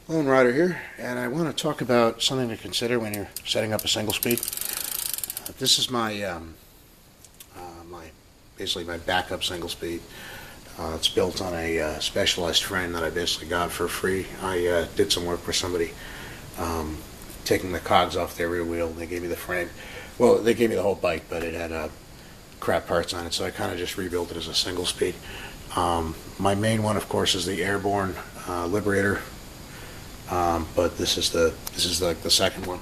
Lone Rider here, and I want to talk about something to consider when you're setting up a single speed. This is my basically my backup single speed. It's built on a specialized frame that I basically got for free. I did some work for somebody, taking the cogs off their rear wheel. They gave me the frame. Well, they gave me the whole bike, but it had crap parts on it, so I kind of just rebuilt it as a single speed. My main one, of course, is the Airborne Liberator. But this is like the second one.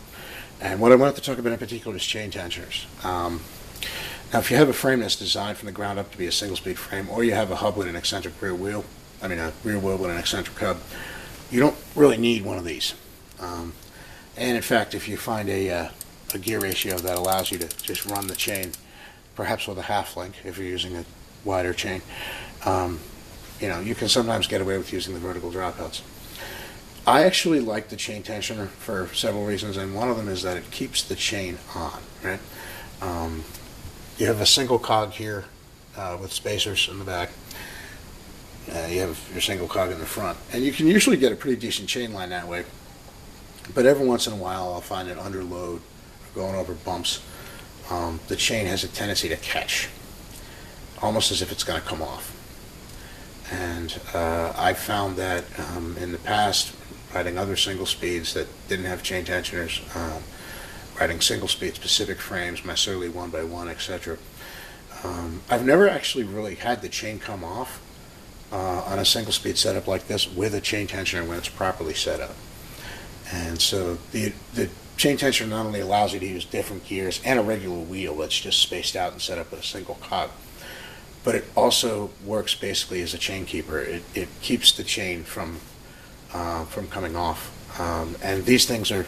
And what I wanted to talk about in particular is chain tensioners. Now, if you have a frame that's designed from the ground up to be a single-speed frame, or you have a hub with an eccentric rear wheel, a rear wheel with an eccentric hub, you don't really need one of these. And in fact, if you find a gear ratio that allows you to just run the chain, perhaps with a half link, if you're using a wider chain, you can sometimes get away with using the vertical dropouts. I actually like the chain tensioner for several reasons, and one of them is that it keeps the chain on, right? You have a single cog here with spacers in the back. You have your single cog in the front, and you can usually get a pretty decent chain line that way, but every once in a while I'll find it under load, going over bumps. The chain has a tendency to catch, almost as if it's going to come off. And I found that in the past, riding other single speeds that didn't have chain tensioners, riding single speed specific frames, my Surly 1x1, etc. I've never actually really had the chain come off on a single speed setup like this with a chain tensioner when it's properly set up. And so the chain tensioner not only allows you to use different gears and a regular wheel that's just spaced out and set up with a single cog, but it also works basically as a chain keeper. It keeps the chain from coming off. And these things are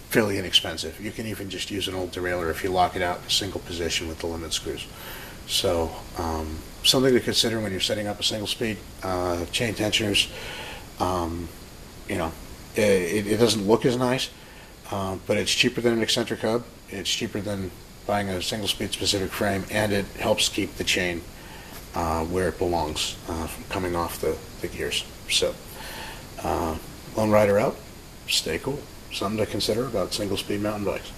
fairly inexpensive. You can even just use an old derailleur if you lock it out in a single position with the limit screws. So something to consider when you're setting up a single speed. Chain tensioners, it doesn't look as nice, but it's cheaper than an eccentric hub. It's cheaper than buying a single speed specific frame, and it helps keep the chain where it belongs from coming off the gears. So Lone Rider out. Stay cool. Something to consider about single speed mountain bikes.